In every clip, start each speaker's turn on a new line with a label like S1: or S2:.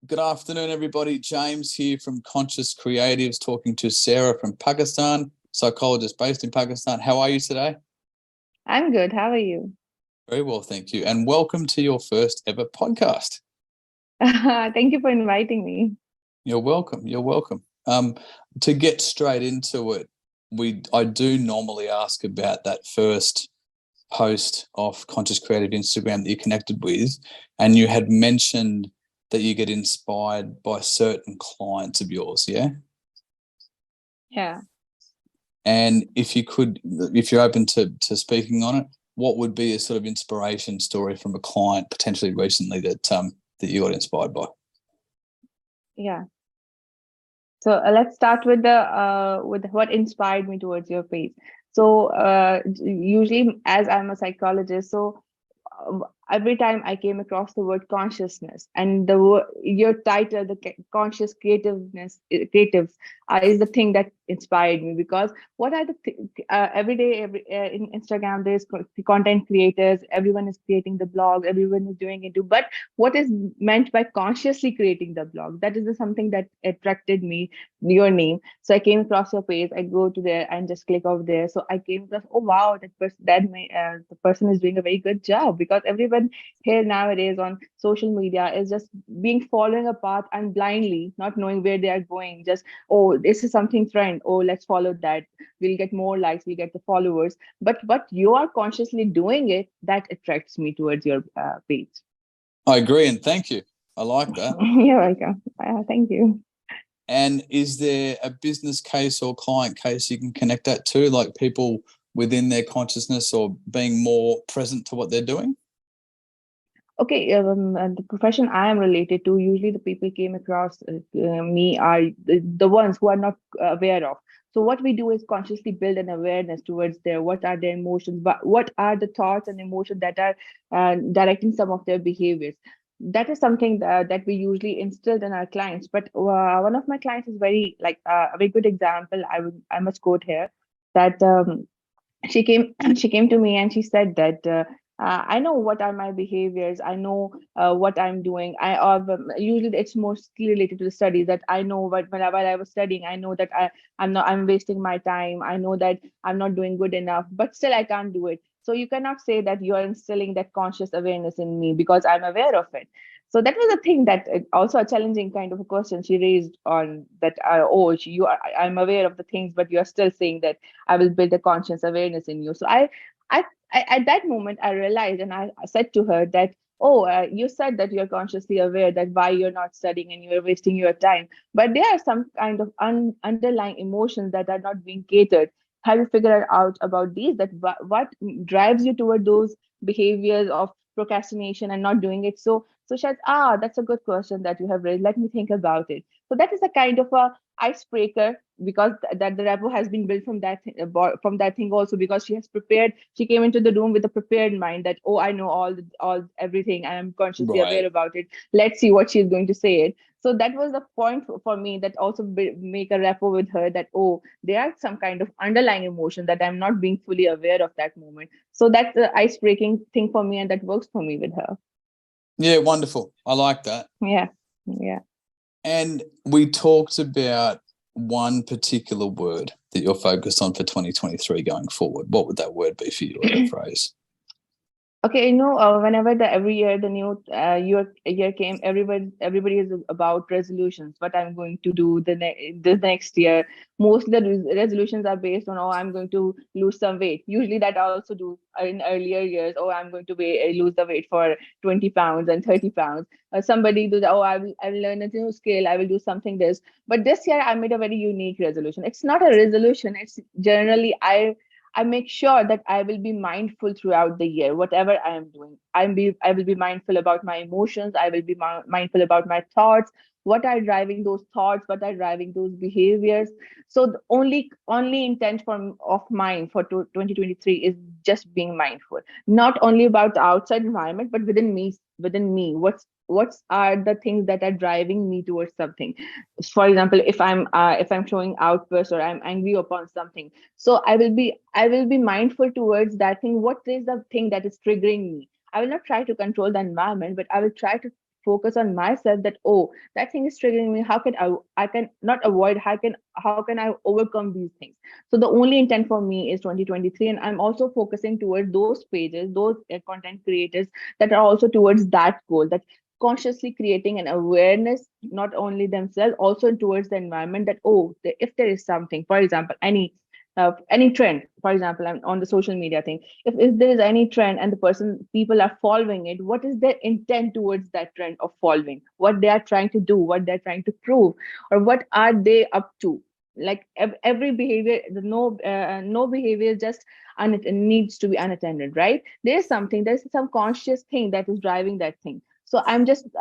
S1: Good afternoon, everybody. James here from Conscious Creatives, talking to Sara from Pakistan, psychologist based in Pakistan. How are you today?
S2: I'm good. How are you?
S1: Very well, thank you. And welcome to your first ever podcast.
S2: Thank you for inviting me.
S1: You're welcome. You're welcome. To get straight into it, I do normally ask about that first post off Conscious Creative Instagram that you connected with, and you had mentioned that you get inspired by certain clients of yours, yeah?
S2: Yeah.
S1: And if you're open to speaking on it, what would be a sort of inspiration story from a client potentially recently that you got inspired by?
S2: Yeah. So let's start with the with what inspired me towards your page. So usually, as I'm a psychologist, so every time I came across the word consciousness and your title, the conscious creatives, is the thing that inspired me, because what are every day, in Instagram, there's content creators, everyone is creating the blog, everyone is doing it too. But what is meant by consciously creating the blog? That is something that attracted me, your name. So I came across your page. I go to there and just click over there. So I came across, oh wow, the person is doing a very good job, because everyone here nowadays on social media is just being following a path and blindly not knowing where they are going. Just, oh, this is something trend. Oh, let's follow that. We'll get more likes. We get the followers. But you are consciously doing it. That attracts me towards your page.
S1: I agree, and thank you. I like that.
S2: You're welcome. Thank you.
S1: And is there a business case or client case you can connect that to, like people within their consciousness or being more present to what they're doing?
S2: Okay, the profession I am related to, usually the people came across me are the ones who are not aware of. So what we do is consciously build an awareness towards what are their emotions, what are the thoughts and emotions that are directing some of their behaviors. That is something that we usually instilled in our clients. But one of my clients is a very good example. I must quote here that she came to me and she said that I know what are my behaviors. I know what I'm doing. Usually it's mostly related to the studies, that I know while I was studying, I know that I'm wasting my time. I know that I'm not doing good enough, but still I can't do it. So you cannot say that you are instilling that conscious awareness in me because I'm aware of it. So that was a thing that also a challenging kind of a question she raised on that. I'm aware of the things, but you are still saying that I will build a conscious awareness in you. So I, at that moment, I realized, and I said to her that, oh, you said that you're consciously aware that why you're not studying and you're wasting your time, but there are some kind of underlying emotions that are not being catered. Have you figured out about these? That what drives you toward those behaviors of procrastination and not doing it? So she said, that's a good question that you have raised. Let me think about it. So that is a kind of a icebreaker, because that the rapport has been built from that thing also, because she has prepared. She came into the room with a prepared mind that, oh, I know all everything, I am consciously
S1: Right.
S2: aware about it. Let's see what she's going to say it. So that was the point for me, that also make a rapport with her, that, oh, there are some kind of underlying emotion that I'm not being fully aware of that moment. So that's the ice breaking thing for me, and that works for me with her.
S1: Yeah, wonderful. I like that.
S2: Yeah. Yeah.
S1: And we talked about one particular word that you're focused on for 2023 going forward. What would that word be for you, or that phrase?
S2: Okay, whenever every year the new year came, everybody is about resolutions. What I'm going to do the next year. Most of the resolutions are based on, oh, I'm going to lose some weight. Usually that I also do in earlier years. Oh, I'm going to lose the weight for 20 pounds and 30 pounds. Somebody do that. Oh, I will learn a new skill. I will do something this. But this year I made a very unique resolution. It's not a resolution. It's generally I make sure that I will be mindful throughout the year, whatever I am doing. I will be mindful about my emotions. I will be mindful about my thoughts. What are driving those thoughts? What are driving those behaviors? So the only intent of mine for 2023 is just being mindful, not only about the outside environment, but within me. Within me, what's are the things that are driving me towards something? For example, if I'm showing outbursts, or I'm angry upon something, so I will be mindful towards that thing. What is the thing that is triggering me? I will not try to control the environment, but I will try to focus on myself, that oh, that thing is triggering me. How can I can not avoid, how can I overcome these things? So the only intent for me is 2023, and I'm also focusing towards those pages, those content creators that are also towards that goal, that consciously creating an awareness, not only themselves, also towards the environment, that oh, if there is something, for example, any trend, for example, I'm on the social media thing, if there is any trend and the people are following it, what is their intent towards that trend of following, what they are trying to do, what they're trying to prove, or what are they up to? Like every behavior, no behavior just needs to be unattended, right? There's some conscious thing that is driving that thing. So I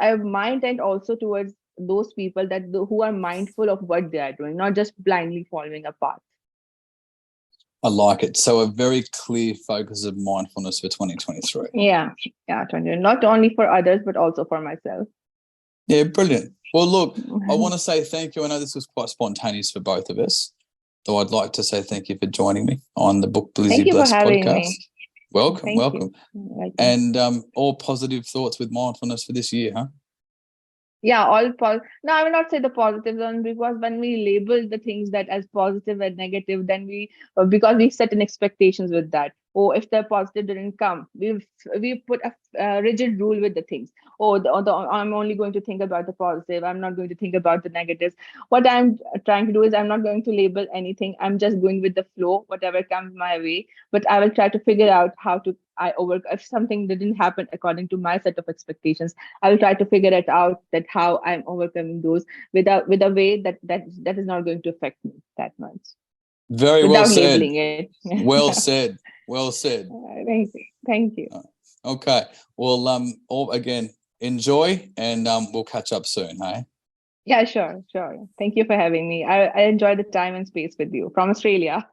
S2: have my intent also towards those people who are mindful of what they are doing, not just blindly following a path.
S1: I like it. So a very clear focus of mindfulness for 2023.
S2: Yeah, 20, not only for others but also for myself.
S1: Yeah, brilliant. Well, look, I want to say thank you. I know this was quite spontaneous for both of us, though I'd like to say thank you for joining me on the Book Blizzy
S2: Thank you for
S1: Blessed
S2: having
S1: podcast.
S2: me.
S1: Welcome,
S2: Thank
S1: welcome.
S2: you.
S1: And all positive thoughts with mindfulness for this year, huh?
S2: Yeah, no, I will not say the positive one, because when we label the things that as positive and negative, then because we set an expectations with that. Oh, if the positive didn't come, we put a rigid rule with the things. Oh, I'm only going to think about the positive, I'm not going to think about the negatives. What I'm trying to do is I'm not going to label anything, I'm just going with the flow, whatever comes my way. But I will try to figure out how to if something didn't happen according to my set of expectations, I will try to figure it out, that how I'm overcoming those with a way that is not going to affect me that much.
S1: Very
S2: Without
S1: well said.
S2: labeling it.
S1: Well said. Well said.
S2: Thank you. Thank you.
S1: Okay. Well, again, enjoy, and we'll catch up soon, hey?
S2: Yeah, sure. Thank you for having me. I enjoy the time and space with you from Australia.